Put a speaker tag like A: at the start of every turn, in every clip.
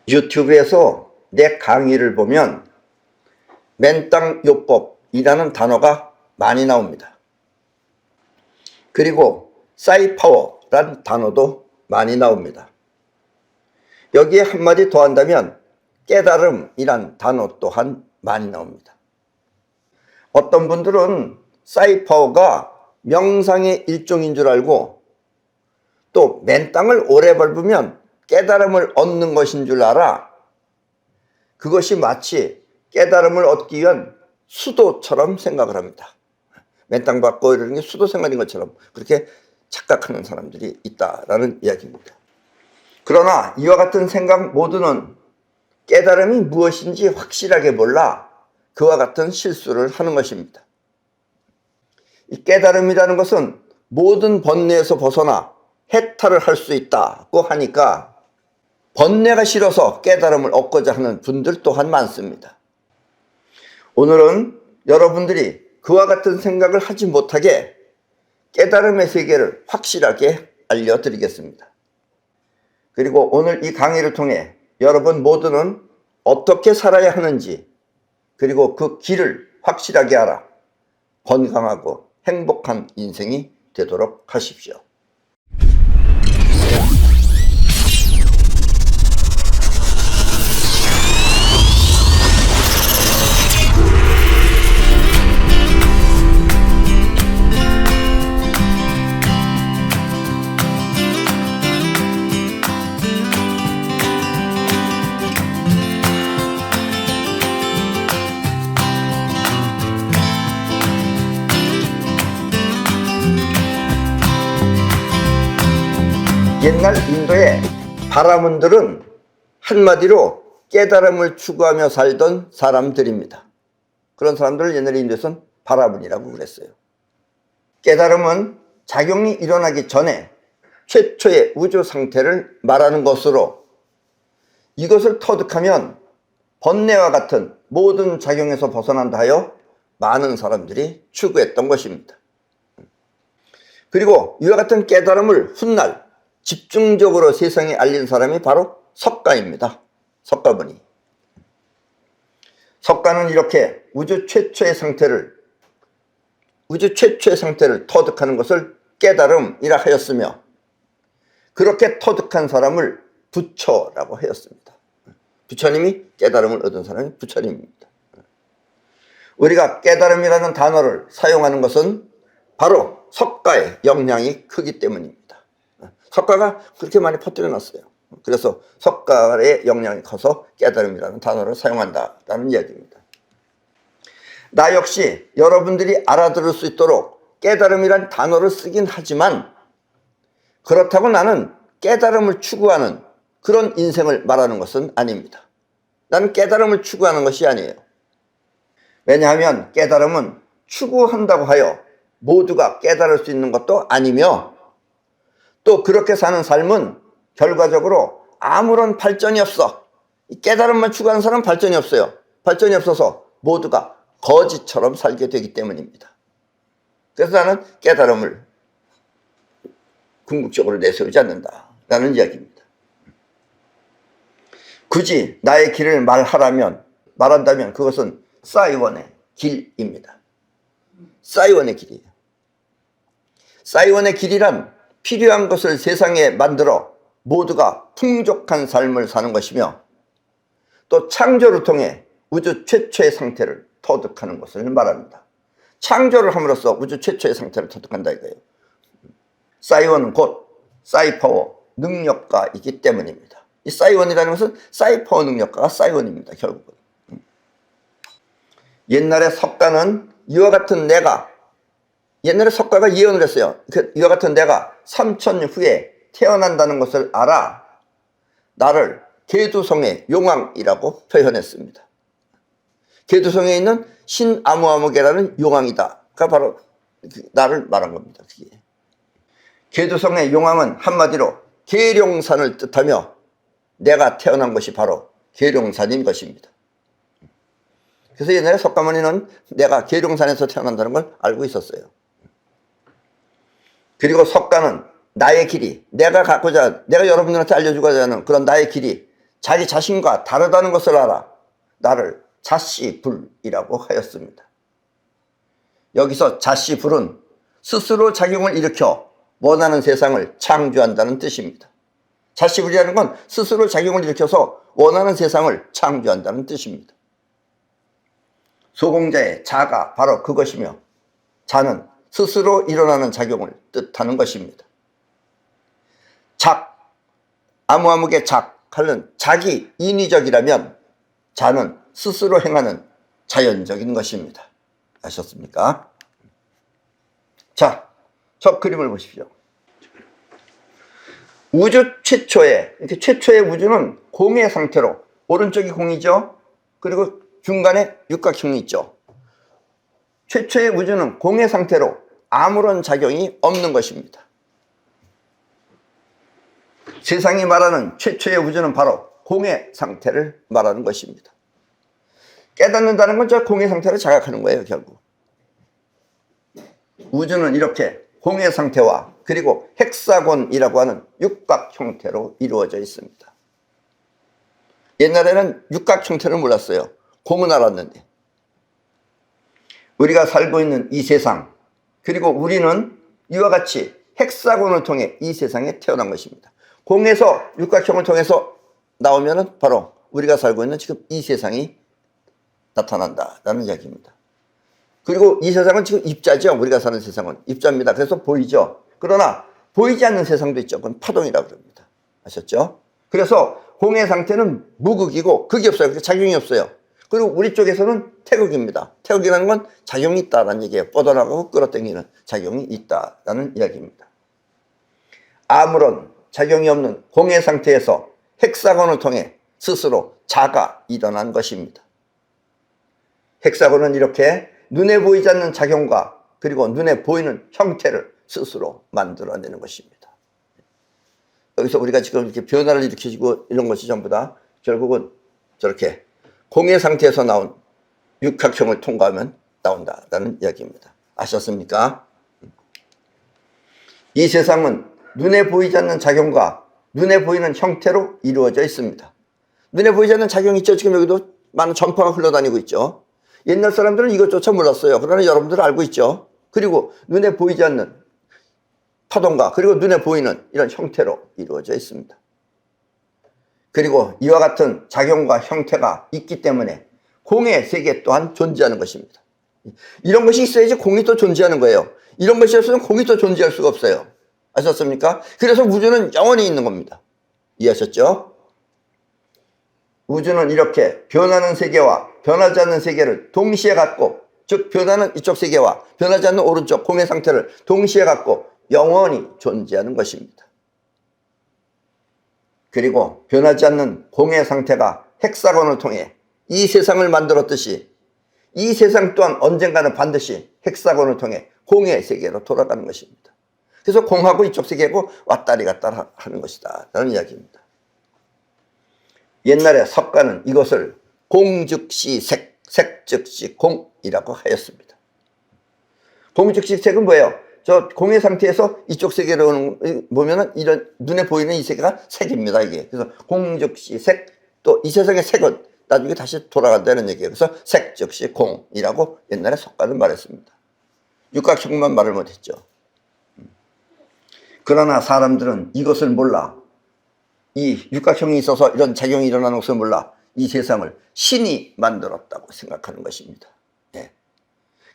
A: 유튜브에서 내 강의를 보면 맨땅요법이라는 단어가 많이 나옵니다. 그리고 싸이파워라는 단어도 많이 나옵니다. 여기에 한마디 더한다면 깨달음이란 단어 또한 많이 나옵니다. 어떤 분들은 싸이파워가 명상의 일종인 줄 알고 또 맨땅을 오래 밟으면 깨달음을 얻는 것인 줄 알아 그것이 마치 깨달음을 얻기 위한 수도처럼 생각을 합니다. 맨땅 밟고 이러는 게 수도 생활인 것처럼 그렇게 착각하는 사람들이 있다라는 이야기입니다. 그러나 이와 같은 생각 모두는 깨달음이 무엇인지 확실하게 몰라 그와 같은 실수를 하는 것입니다. 이 깨달음이라는 것은 모든 번뇌에서 벗어나 해탈을 할 수 있다고 하니까 번뇌가 싫어서 깨달음을 얻고자 하는 분들 또한 많습니다. 오늘은 여러분들이 그와 같은 생각을 하지 못하게 깨달음의 세계를 확실하게 알려드리겠습니다. 그리고 오늘 이 강의를 통해 여러분 모두는 어떻게 살아야 하는지 그리고 그 길을 확실하게 알아 건강하고 행복한 인생이 되도록 하십시오. 옛날 인도의 바라문들은 한마디로 깨달음을 추구하며 살던 사람들입니다. 그런 사람들을 옛날 인도에서는 바라문이라고 그랬어요. 깨달음은 작용이 일어나기 전에 최초의 우주 상태를 말하는 것으로 이것을 터득하면 번뇌와 같은 모든 작용에서 벗어난다 하여 많은 사람들이 추구했던 것입니다. 그리고 이와 같은 깨달음을 훗날 집중적으로 세상에 알린 사람이 바로 석가입니다. 석가모니. 석가는 이렇게 우주 최초의 상태를 터득하는 것을 깨달음이라 하였으며 그렇게 터득한 사람을 부처라고 하였습니다. 부처님이 깨달음을 얻은 사람이 부처님입니다. 우리가 깨달음이라는 단어를 사용하는 것은 바로 석가의 영향이 크기 때문입니다. 석가가 그렇게 많이 퍼뜨려 놨어요. 그래서 석가의 영향이 커서 깨달음이라는 단어를 사용한다라는 이야기입니다. 나 역시 여러분들이 알아들을 수 있도록 깨달음이란 단어를 쓰긴 하지만 그렇다고 나는 깨달음을 추구하는 그런 인생을 말하는 것은 아닙니다. 나는 깨달음을 추구하는 것이 아니에요. 왜냐하면 깨달음은 추구한다고 하여 모두가 깨달을 수 있는 것도 아니며 또 그렇게 사는 삶은 결과적으로 아무런 발전이 없어. 깨달음만 추구하는 사람은 발전이 없어요. 발전이 없어서 모두가 거지처럼 살게 되기 때문입니다. 그래서 나는 깨달음을 궁극적으로 내세우지 않는다라는 이야기입니다. 굳이 나의 길을 말한다면 그것은 싸이원의 길입니다. 싸이원의 길이에요. 싸이원의 길이란 필요한 것을 세상에 만들어 모두가 풍족한 삶을 사는 것이며 또 창조를 통해 우주 최초의 상태를 터득하는 것을 말합니다. 창조를 함으로써 우주 최초의 상태를 터득한다 이거예요. 싸이원은 곧 싸이파워 능력가이기 때문입니다. 이 싸이원이라는 것은 싸이파워 능력가가 싸이원입니다. 결국은. 옛날에 석가는 이와 같은 옛날에 석가가 예언을 했어요. 이와 같은 내가 3000년 후에 태어난다는 것을 알아 나를 계두성의 용왕이라고 표현했습니다. 계두성에 있는 신아무아무개라는 용왕이다가 바로 나를 말한 겁니다. 그게. 계두성의 용왕은 한마디로 계룡산을 뜻하며 내가 태어난 것이 바로 계룡산인 것입니다. 그래서 옛날에 석가모니는 내가 계룡산에서 태어난다는 걸 알고 있었어요. 그리고 석가는 나의 길이, 내가 여러분들한테 알려주고자 하는 그런 나의 길이 자기 자신과 다르다는 것을 알아 나를 자씨불이라고 하였습니다. 여기서 자씨불은 스스로 작용을 일으켜 원하는 세상을 창조한다는 뜻입니다. 자씨불이라는 건 스스로 작용을 일으켜서 원하는 세상을 창조한다는 뜻입니다. 소공자의 자가 바로 그것이며 자는 스스로 일어나는 작용을 뜻하는 것입니다. 작, 아무아무개 작하는 작이 인위적이라면 자는 스스로 행하는 자연적인 것입니다. 아셨습니까? 자, 저 그림을 보십시오. 우주 최초의, 이렇게 최초의 우주는 공의 상태로, 오른쪽이 공이죠. 그리고 중간에 육각형이 있죠. 최초의 우주는 공의 상태로 아무런 작용이 없는 것입니다. 세상이 말하는 최초의 우주는 바로 공의 상태를 말하는 것입니다. 깨닫는다는 건 저 공의 상태를 자각하는 거예요, 결국. 우주는 이렇게 공의 상태와 그리고 헥사곤이라고 하는 육각 형태로 이루어져 있습니다. 옛날에는 육각 형태를 몰랐어요. 공은 알았는데. 우리가 살고 있는 이 세상, 그리고 우리는 이와 같이 헥사곤을 통해 이 세상에 태어난 것입니다. 공에서 육각형을 통해서 나오면은 바로 우리가 살고 있는 지금 이 세상이 나타난다라는 이야기입니다. 그리고 이 세상은 지금 입자죠. 우리가 사는 세상은 입자입니다. 그래서 보이죠. 그러나 보이지 않는 세상도 있죠. 그건 파동이라고 합니다. 아셨죠? 그래서 공의 상태는 무극이고 극이 없어요. 작용이 없어요. 그리고 우리 쪽에서는 태극입니다. 태극이라는 건 작용이 있다라는 얘기예요. 뻗어나가고 끌어당기는 작용이 있다라는 이야기입니다. 아무런 작용이 없는 공의 상태에서 헥사곤을 통해 스스로 자가 일어난 것입니다. 헥사곤은 이렇게 눈에 보이지 않는 작용과 그리고 눈에 보이는 형태를 스스로 만들어내는 것입니다. 여기서 우리가 지금 이렇게 변화를 일으키고 이런 것이 전부 다 결국은 저렇게 공의 상태에서 나온 육각형을 통과하면 나온다라는 이야기입니다. 아셨습니까? 이 세상은 눈에 보이지 않는 작용과 눈에 보이는 형태로 이루어져 있습니다. 눈에 보이지 않는 작용이 있죠. 지금 여기도 많은 전파가 흘러다니고 있죠. 옛날 사람들은 이것조차 몰랐어요. 그러나 여러분들은 알고 있죠. 그리고 눈에 보이지 않는 파동과 그리고 눈에 보이는 이런 형태로 이루어져 있습니다. 그리고 이와 같은 작용과 형태가 있기 때문에 공의 세계 또한 존재하는 것입니다. 이런 것이 있어야지 공이 또 존재하는 거예요. 이런 것이 없으면 공이 또 존재할 수가 없어요. 아셨습니까? 그래서 우주는 영원히 있는 겁니다. 이해하셨죠? 우주는 이렇게 변하는 세계와 변하지 않는 세계를 동시에 갖고, 즉 변하는 이쪽 세계와 변하지 않는 오른쪽 공의 상태를 동시에 갖고 영원히 존재하는 것입니다. 그리고 변하지 않는 공의 상태가 헥사곤을 통해 이 세상을 만들었듯이 이 세상 또한 언젠가는 반드시 헥사곤을 통해 공의 세계로 돌아가는 것입니다. 그래서 공하고 이쪽 세계고 왔다리 갔다 하는 것이다 라는 이야기입니다. 옛날에 석가는 이것을 공 즉시 색, 색 즉시 공이라고 하였습니다. 공 즉시 색은 뭐예요? 저 공의 상태에서 이쪽 세계로 보면은 이런 눈에 보이는 이 세계가 색입니다, 이게. 그래서 공 즉시 색, 또 이 세상의 색은 나중에 다시 돌아간다는 얘기예요. 그래서 색 즉시 공이라고 옛날에 석가는 말했습니다. 육각형만 말을 못했죠. 그러나 사람들은 이것을 몰라. 이 육각형이 있어서 이런 작용이 일어나는 것을 몰라 이 세상을 신이 만들었다고 생각하는 것입니다. 예.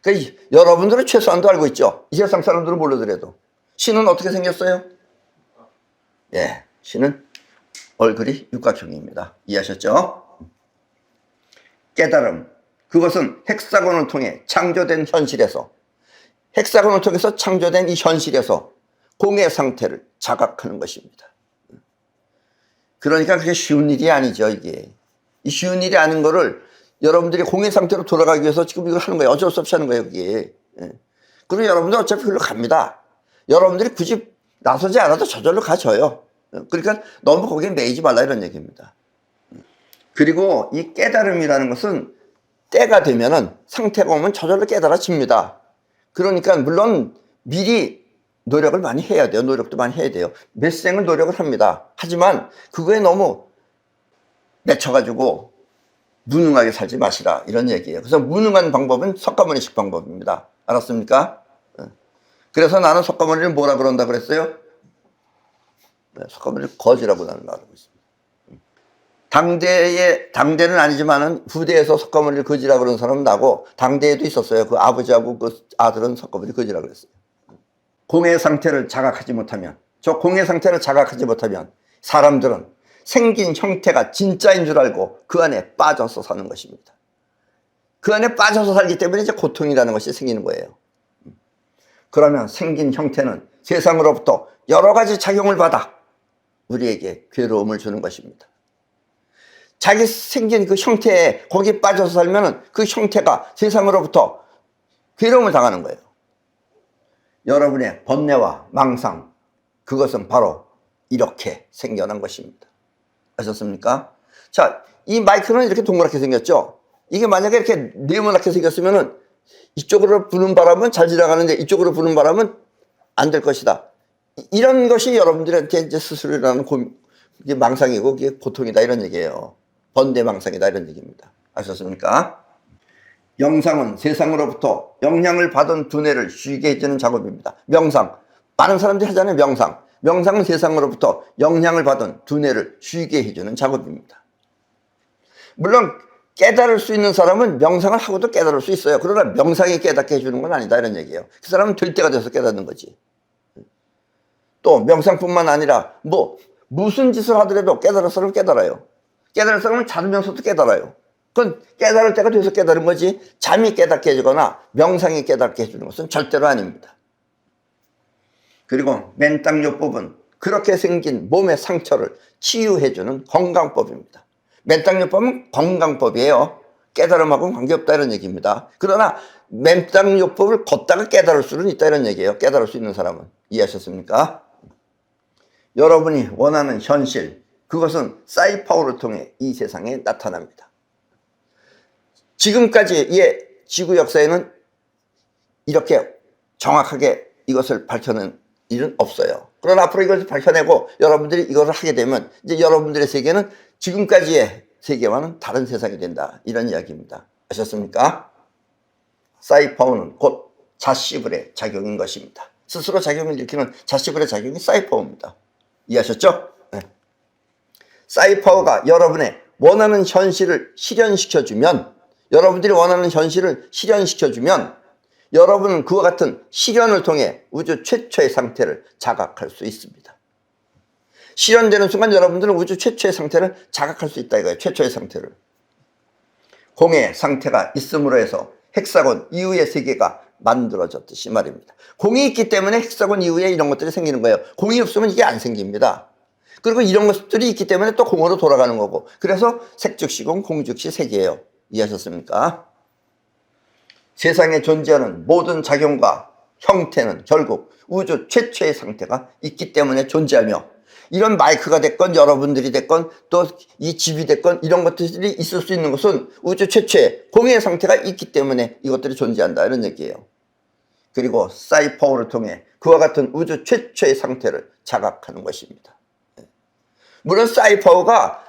A: 그러니까 여러분들은 최소한도 알고 있죠. 이 세상 사람들은 모르더라도 신은 어떻게 생겼어요? 예, 신은 얼굴이 육각형입니다. 이해하셨죠? 깨달음, 그것은 헥사곤을 통해 창조된 현실에서, 헥사곤을 통해서 창조된 이 현실에서 공의 상태를 자각하는 것입니다. 그러니까 그게 쉬운 일이 아니죠, 이게. 이 쉬운 일이 아닌 거를 여러분들이 공의 상태로 돌아가기 위해서 지금 이걸 하는 거예요. 어쩔 수 없이 하는 거예요, 그게. 그리고 여러분들 어차피 그걸로 갑니다. 여러분들이 굳이 나서지 않아도 저절로 가져요. 그러니까 너무 거기에 매이지 말라 이런 얘기입니다. 그리고 이 깨달음이라는 것은 때가 되면은 상태가 오면 저절로 깨달아집니다. 그러니까 물론 미리 노력을 많이 해야 돼요. 노력도 많이 해야 돼요. 몇 생을 노력을 합니다. 하지만 그거에 너무 맺혀가지고 무능하게 살지 마시라 이런 얘기예요. 그래서 무능한 방법은 석가모니식 방법입니다. 알았습니까? 그래서 나는 석가모니를 뭐라 그런다 그랬어요? 석가모니를 거지라고 나는 말하고 있습니다. 당대는 아니지만은 후대에서 석가모니를 거지라 그런 사람은 나고 당대에도 있었어요. 그 아버지하고 그 아들은 석가모니 거지라 그랬어요. 공의 상태를 자각하지 못하면, 저 공의 상태를 자각하지 못하면 사람들은 생긴 형태가 진짜인 줄 알고 그 안에 빠져서 사는 것입니다. 그 안에 빠져서 살기 때문에 이제 고통이라는 것이 생기는 거예요. 그러면 생긴 형태는 세상으로부터 여러 가지 작용을 받아 우리에게 괴로움을 주는 것입니다. 자기 생긴 그 형태에 거기 빠져서 살면 그 형태가 세상으로부터 괴로움을 당하는 거예요. 여러분의 번뇌와 망상, 그것은 바로 이렇게 생겨난 것입니다. 아셨습니까? 자, 이 마이크는 이렇게 동그랗게 생겼죠? 이게 만약에 이렇게 네모나게 생겼으면은 이쪽으로 부는 바람은 잘 지나가는데 이쪽으로 부는 바람은 안 될 것이다. 이런 것이 여러분들한테 이제 스스로 일어나는 이게 망상이고 이게 고통이다 이런 얘기예요. 번뇌망상이다 이런 얘기입니다. 아셨습니까? 영상은 세상으로부터 영향을 받은 두뇌를 쉬게 해주는 작업입니다. 명상. 많은 사람들이 하잖아요. 명상. 명상은 세상으로부터 영향을 받은 두뇌를 쉬게 해주는 작업입니다. 물론 깨달을 수 있는 사람은 명상을 하고도 깨달을 수 있어요. 그러나 명상이 깨닫게 해주는 건 아니다 이런 얘기예요. 그 사람은 될 때가 돼서 깨닫는 거지. 또 명상뿐만 아니라 무슨 짓을 하더라도 깨달을 사람은 깨달아요. 깨달을 사람은 자면서도 깨달아요. 그건 깨달을 때가 돼서 깨달은 거지 잠이 깨닫게 해주거나 명상이 깨닫게 해주는 것은 절대로 아닙니다. 그리고 맨땅요법은 그렇게 생긴 몸의 상처를 치유해주는 건강법입니다. 맨땅요법은 건강법이에요. 깨달음하고는 관계없다 이런 얘기입니다. 그러나 맨땅요법을 걷다가 깨달을 수는 있다 이런 얘기예요. 깨달을 수 있는 사람은. 이해하셨습니까? 여러분이 원하는 현실, 그것은 사이파워를 통해 이 세상에 나타납니다. 지금까지의 지구 역사에는 이렇게 정확하게 이것을 밝혀낸 일은 없어요. 그러나 앞으로 이것을 밝혀내고 여러분들이 이것을 하게 되면 이제 여러분들의 세계는 지금까지의 세계와는 다른 세상이 된다. 이런 이야기입니다. 아셨습니까? 사이파워는 곧 자시불의 작용인 것입니다. 스스로 작용을 일으키는 자시불의 작용이 사이파워입니다. 이해하셨죠? 네. 사이파워가 여러분의 원하는 현실을 실현시켜주면 여러분들이 원하는 현실을 실현시켜주면 여러분은 그와 같은 실현을 통해 우주 최초의 상태를 자각할 수 있습니다. 실현되는 순간 여러분들은 우주 최초의 상태를 자각할 수 있다 이거예요. 최초의 상태를. 공의 상태가 있음으로 해서 헥사곤 이후의 세계가 만들어졌듯이 말입니다. 공이 있기 때문에 헥사곤 이후에 이런 것들이 생기는 거예요. 공이 없으면 이게 안 생깁니다. 그리고 이런 것들이 있기 때문에 또 공으로 돌아가는 거고 그래서 색즉시공 공즉시 세계예요. 이해하셨습니까? 세상에 존재하는 모든 작용과 형태는 결국 우주 최초의 상태가 있기 때문에 존재하며 이런 마이크가 됐건 여러분들이 됐건 또 이 집이 됐건 이런 것들이 있을 수 있는 것은 우주 최초의 공의 상태가 있기 때문에 이것들이 존재한다 이런 얘기예요. 그리고 사이파워를 통해 그와 같은 우주 최초의 상태를 자각하는 것입니다. 물론 사이파워가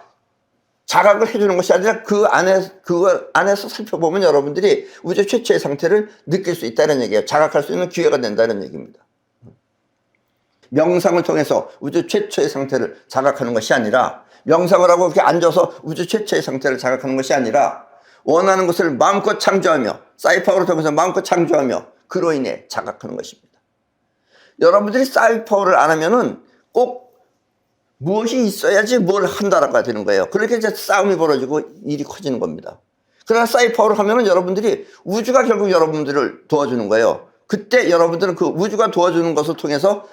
A: 자각을 해주는 것이 아니라 그 안에서 살펴보면 여러분들이 우주 최초의 상태를 느낄 수 있다는 얘기예요. 자각할 수 있는 기회가 된다는 얘기입니다. 명상을 통해서 우주 최초의 상태를 자각하는 것이 아니라 명상을 하고 이렇게 앉아서 우주 최초의 상태를 자각하는 것이 아니라 원하는 것을 마음껏 창조하며 사이파워를 통해서 마음껏 창조하며 그로 인해 자각하는 것입니다. 여러분들이 사이파워를 안 하면은 꼭 무엇이 있어야지 뭘 한다라고 되는 거예요. 그렇게 이제 싸움이 벌어지고 일이 커지는 겁니다. 그러나 사이파워를 하면은 여러분들이 우주가 결국 여러분들을 도와주는 거예요. 그때 여러분들은 그 우주가 도와주는 것을 통해서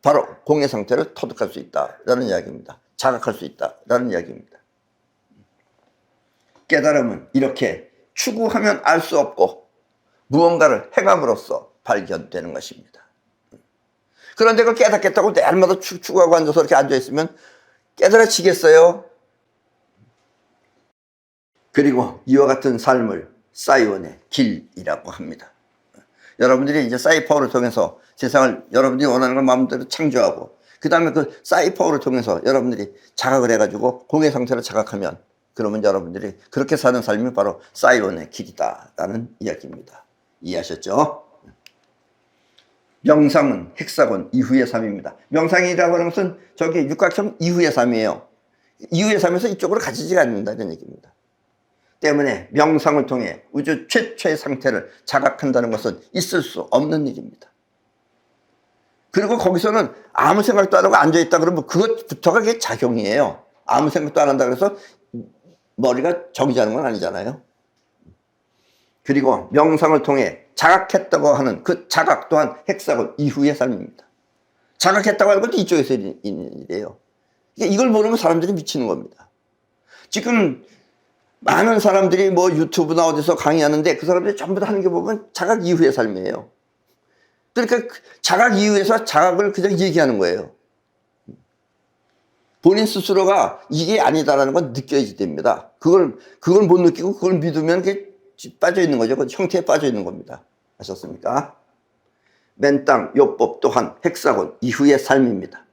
A: 바로 공의 상태를 터득할 수 있다라는 이야기입니다. 자각할 수 있다라는 이야기입니다. 깨달음은 이렇게 추구하면 알 수 없고 무언가를 행함으로써 발견되는 것입니다. 그런데 그걸 깨닫겠다고 날마다 추구하고 앉아서 이렇게 앉아있으면 깨달아지겠어요? 그리고 이와 같은 삶을 사이원의 길이라고 합니다. 여러분들이 이제 사이파워를 통해서 세상을 여러분들이 원하는 걸 마음대로 창조하고 그 다음에 그 사이파워를 통해서 여러분들이 자각을 해가지고 공의 상태를 자각하면 그러면 여러분들이 그렇게 사는 삶이 바로 사이온의 길이다라는 이야기입니다. 이해하셨죠? 명상은 헥사곤 이후의 삶입니다. 명상이라고 하는 것은 저기 육각형 이후의 삶이에요. 이후의 삶에서 이쪽으로 가지지가 않는다는 얘기입니다. 때문에 명상을 통해 우주 최초의 상태를 자각한다는 것은 있을 수 없는 일입니다. 그리고 거기서는 아무 생각도 안 하고 앉아있다 그러면 그것부터가 그게 작용이에요. 아무 생각도 안 한다 그래서 머리가 정지하는 건 아니잖아요. 그리고 명상을 통해 자각했다고 하는 그 자각 또한 헥사곤 이후의 삶입니다. 자각했다고 하는 것도 이쪽에서 있는 일이에요. 이걸 모르면 사람들이 미치는 겁니다. 지금 많은 사람들이 뭐 유튜브나 어디서 강의하는데 그 사람들이 전부 다 하는 게 보면 자각 이후의 삶이에요. 그러니까 자각 이후에서 자각을 그냥 얘기하는 거예요. 본인 스스로가 이게 아니다라는 건 느껴야지 됩니다. 그걸 못 느끼고 그걸 믿으면 그게 빠져 있는 거죠. 그 형태에 빠져 있는 겁니다. 아셨습니까? 맨땅 요법 또한 헥사곤 이후의 삶입니다.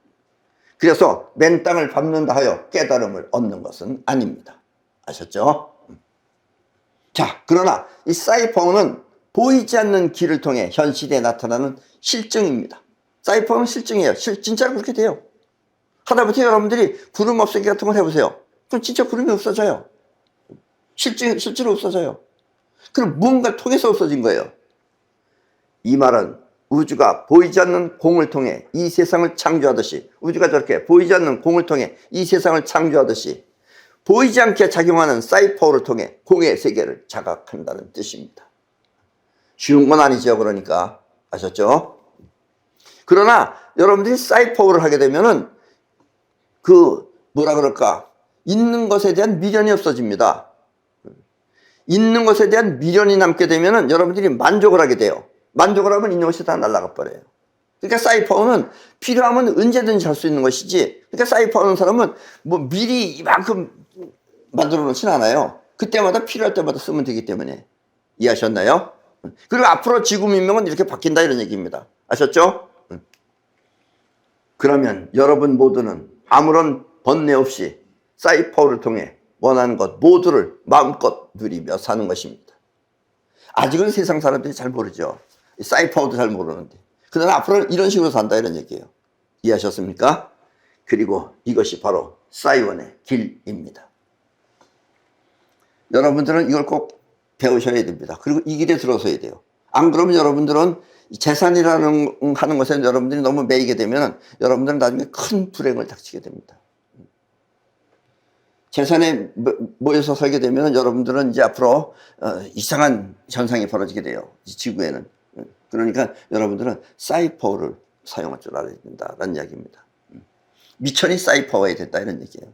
A: 그래서 맨땅을 밟는다 하여 깨달음을 얻는 것은 아닙니다. 아셨죠? 자, 그러나 이 사이퍼는 보이지 않는 길을 통해 현실에 나타나는 실증입니다. 사이퍼는 실증이에요. 진짜로 그렇게 돼요. 하다못해 여러분들이 구름 없애기 같은 걸 해보세요. 그럼 진짜 구름이 없어져요. 실제로 없어져요. 그럼 무언가 통해서 없어진 거예요. 이 말은 우주가 보이지 않는 공을 통해 이 세상을 창조하듯이, 우주가 저렇게 보이지 않는 공을 통해 이 세상을 창조하듯이 보이지 않게 작용하는 사이퍼를 통해 공의 세계를 자각한다는 뜻입니다. 쉬운 건 아니죠. 그러니까 아셨죠? 그러나 여러분들이 사이퍼를 하게 되면은 뭐라 그럴까, 있는 것에 대한 미련이 없어집니다. 있는 것에 대한 미련이 남게 되면은 여러분들이 만족을 하게 돼요. 만족을 하면 있는 것이 다 날아가 버려요. 그러니까 사이퍼는 필요하면 언제든지 할 수 있는 것이지, 그러니까 사이퍼하는 사람은 뭐 미리 이만큼 만들어 놓진 않아요. 그때마다 필요할 때마다 쓰면 되기 때문에. 이해하셨나요? 그리고 앞으로 지구 민명은 이렇게 바뀐다 이런 얘기입니다. 아셨죠? 그러면 여러분 모두는 아무런 번뇌 없이 사이퍼를 통해 원하는 것 모두를 마음껏 누리며 사는 것입니다. 아직은 세상 사람들이 잘 모르죠. 사이퍼도 잘 모르는데. 그러나 앞으로는 이런 식으로 산다 이런 얘기예요. 이해하셨습니까? 그리고 이것이 바로 사이원의 길입니다. 여러분들은 이걸 꼭 배우셔야 됩니다. 그리고 이 길에 들어서야 돼요. 안 그러면 여러분들은 재산이라는 하는 것에 여러분들이 너무 매이게 되면 여러분들은 나중에 큰 불행을 닥치게 됩니다. 재산에 모여서 살게 되면 여러분들은 이제 앞으로 이상한 현상이 벌어지게 돼요. 지구에는. 그러니까 여러분들은 사이퍼를 사용할 줄 알아야 된다라는 이야기입니다. 미천이 사이퍼가 됐다 이런 얘기예요.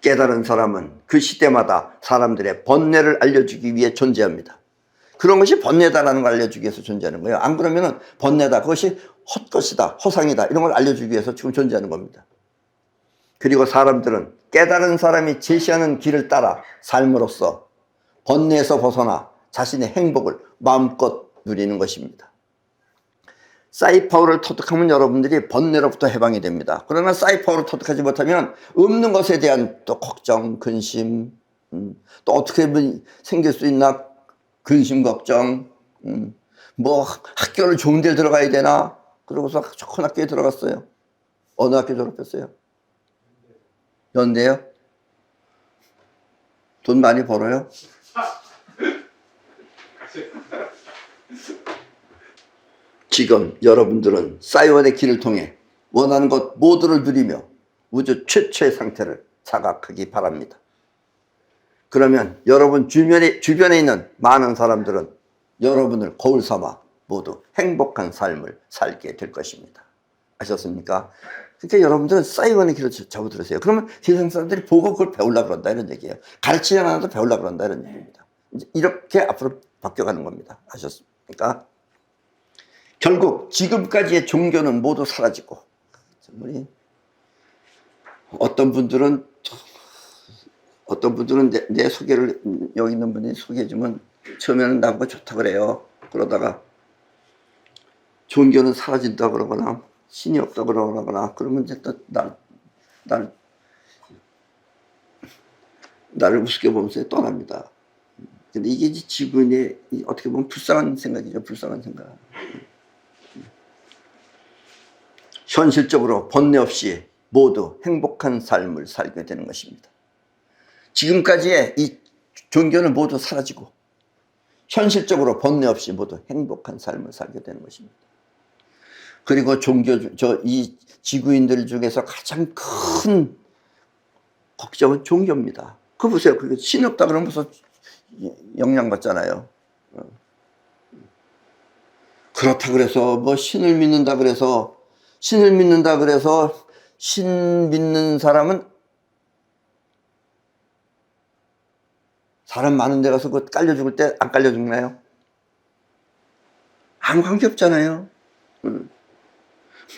A: 깨달은 사람은 그 시대마다 사람들의 번뇌를 알려주기 위해 존재합니다. 그런 것이 번뇌다라는 걸 알려주기 위해서 존재하는 거예요. 안 그러면은 번뇌다, 그것이 헛것이다, 허상이다 이런 걸 알려주기 위해서 지금 존재하는 겁니다. 그리고 사람들은 깨달은 사람이 제시하는 길을 따라 삶으로써 번뇌에서 벗어나 자신의 행복을 마음껏 누리는 것입니다. 사이퍼를 터득하면 여러분들이 번뇌로부터 해방이 됩니다. 그러나 사이퍼를 터득하지 못하면 없는 것에 대한 또 걱정, 근심, 또 어떻게 생길 수 있나 근심, 걱정, 뭐 학교를 좋은 데 들어가야 되나, 그러고서 좋은 학교에 들어갔어요. 어느 학교 졸업했어요? 연대요? 돈 많이 벌어요? 지금 여러분들은 사이원의 길을 통해 원하는 것 모두를 누리며 우주 최초의 상태를 자각하기 바랍니다. 그러면 여러분 주변에 있는 많은 사람들은 여러분을 거울 삼아 모두 행복한 삶을 살게 될 것입니다. 아셨습니까? 그러니까 여러분들은 사이원의 길을 잡아들으세요. 그러면 세상 사람들이 보고 그걸 배우려고 그런다 이런 얘기예요. 가르치지 않아도 배우려고 그런다 이런 얘기입니다. 이렇게 앞으로 바뀌어가는 겁니다. 아셨습니까? 결국 지금까지의 종교는 모두 사라지고, 어떤 분들은 내 소개를, 여기 있는 분이 소개해주면 처음에는 나보고 좋다 그래요. 그러다가 종교는 사라진다 그러거나 신이 없다 그러거나 그러면 이제 또 날 나를 우습게 보면서 떠납니다. 근데 이게 이제 지구인의 어떻게 보면 불쌍한 생각이죠. 불쌍한 생각. 현실적으로 번뇌 없이 모두 행복한 삶을 살게 되는 것입니다. 지금까지의 이 종교는 모두 사라지고 현실적으로 번뇌 없이 모두 행복한 삶을 살게 되는 것입니다. 그리고 이 지구인들 중에서 가장 큰 걱정은 종교입니다. 그거 보세요. 신이 없다 그러면 벌써 영향받잖아요. 그렇다 그래서 뭐 신을 믿는다 그래서 신 믿는 사람은 사람 많은 데 가서 깔려 죽을 때 안 깔려 죽나요? 아무 관계 없잖아요.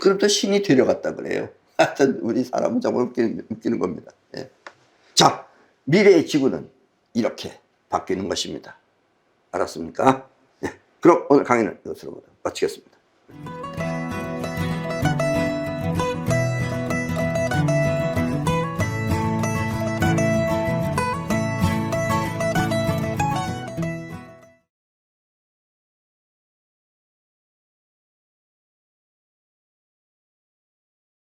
A: 그럼 또 신이 데려갔다 그래요. 하여튼 우리 사람은 정말 웃기는 겁니다. 예. 자, 미래의 지구는 이렇게 바뀌는 것입니다. 알았습니까? 예. 그럼 오늘 강의는 이것으로 마치겠습니다.